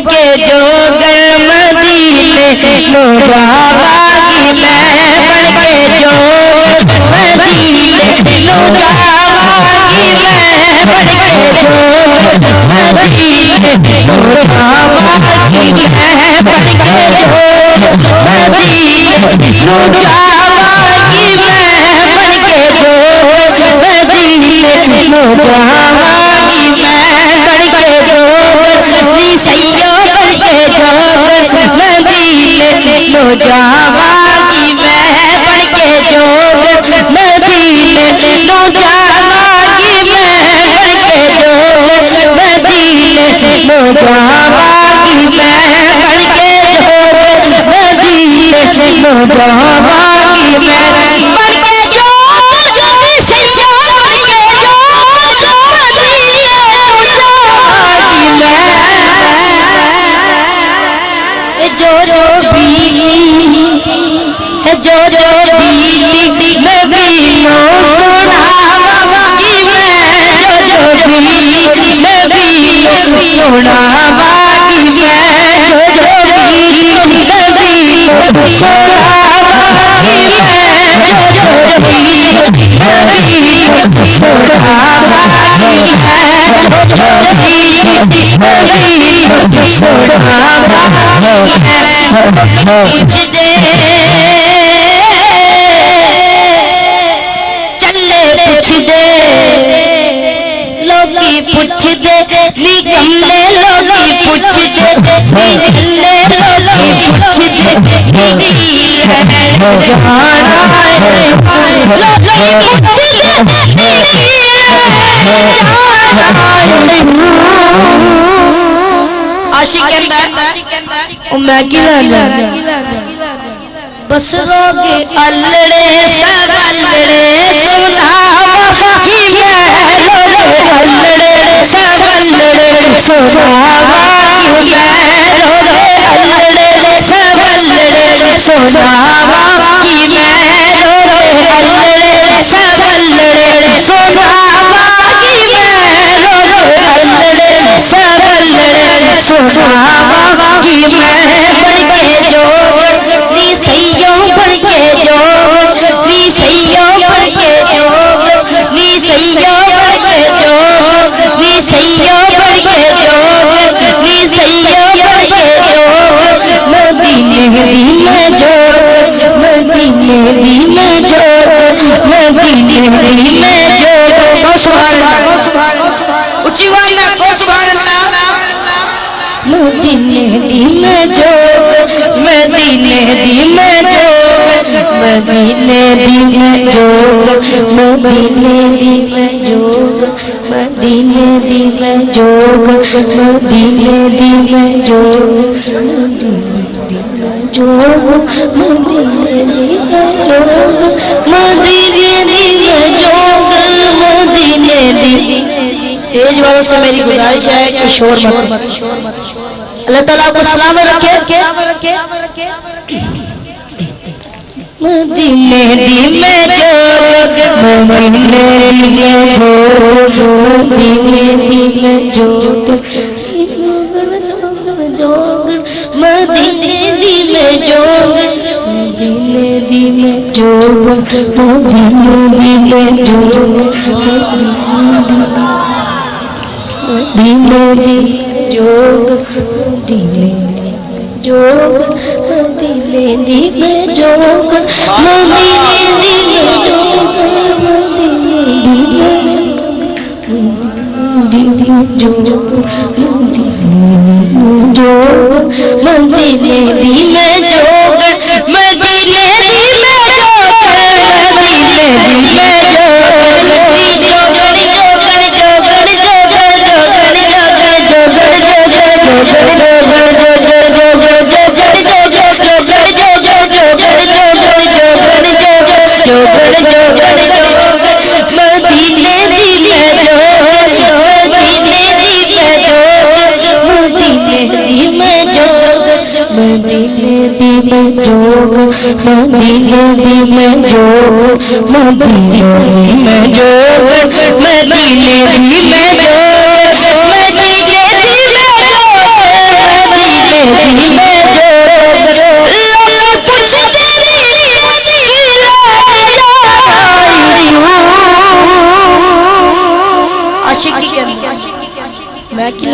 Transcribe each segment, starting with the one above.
के जोगर मदीने लो जावागी मैं पढ़ के जोग मदीने लो जावागी मैं पढ़ के जोग मदीने लो जावागी मैं पढ़ के जोग मदीने लो जावागी मैं पढ़ के जोग मदीने लो जावागी मैं पढ़ के जोग नी सैयो पढ़ के जोग मदीने लो जावागी मैं पढ़ के जोग मदीने लो जावागी मैं पढ़ के जोग मदीने लो जावागी मैं पढ़ के जोग मदीने लो जावागी मैं पढ़ के जोग सैया पढ़ के जोग मदीने लो जावागी मैं जो बीली नबियों सुनावागी मैं जो बीली नबियों सुनावागी मैं जो बीली नबियों सुनावागी मैं जो बीली नबियों सुनावागी मैं जो बीली नबियों सुनावागी मैं पूछ दे पूछ दे लोगी पूछ दे निकले लोगी पूछ दे निकले लोगी पूछ दे जाना लोगी पूछ दे आशिक कहता मैं गिला बस रोगे अल्लड़े सबल्लड़े सुनावागी मैं अल्लड़े सबल्लड़े सुनावागी मैं अल्लड़े सबल्लड़े सुनावागी मैं अल्लड़े सबल्लड़े सुनावागी मैं अल्लड़े सबल्लड़े सुनावागी मैं पढ़ के जोग नी सैयों पढ़ के जोग नी सैयों पढ़ के जोग नी सैयों पढ़ के जोग नी सैयों पढ़ के जोग नी सैयों पढ़ के जोग मदीने दी मैं जोग मदीने दी मैं जोग मदीने दी मैं जोग को सुभान अल्लाह ऊंची आवाज में को सुभान अल्लाह मदीने दी मैं जोग मदीने दी मैं जोग मदीने दी मैं जोग मदीने दी मैं जोग मदीने दी मैं जोग मदीने दी मैं जोग मदीने दी मैं जोग मदीने दी मैं जोग मदीने दी स्टेज वालों से मेरी गुजारिश है कि शोर मत अल्लाह ताला को सलाम रखे मदीने दी मैं जोग मदीने दी मैं जोग मदीने दी मैं जोग मदीने दी मैं जोग मदीने दी मैं जोग मदीने दी मैं जोग मदीने दी जोग मदीने जोग मदीने दी मैं जोग मदीने दी मैं जोग मदीने दी मैं जोग मदीने दी मैं जोग मदीने दी मैं जोग मदीने दी मैं मदीने दी मैं जोग मदीने दी मैं जोग मदीने दी मैं जोग मदीने दी मैं जोग मदीने दी मैं जोग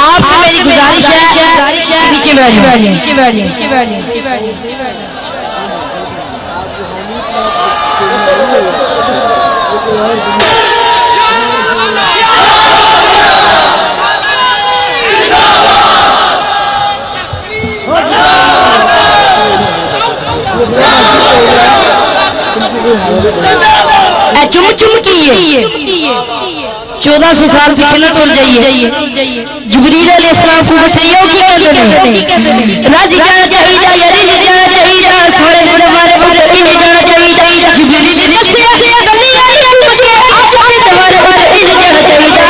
आपसे मेरी गुजारिश है नीचे बैठिए। चुम किए 1400 साल पीछे न चल जाइए। जिब्रील अलैहिस्सलाम को सैयद की कहते हैं राजी जाना चाहिए यारी जाना चाहिए सोने दे हमारे पर इन जाना चाहिए। जिब्रील ने दसिया गली आई मुझे आपके दरबार पर इन जाना चाहिए।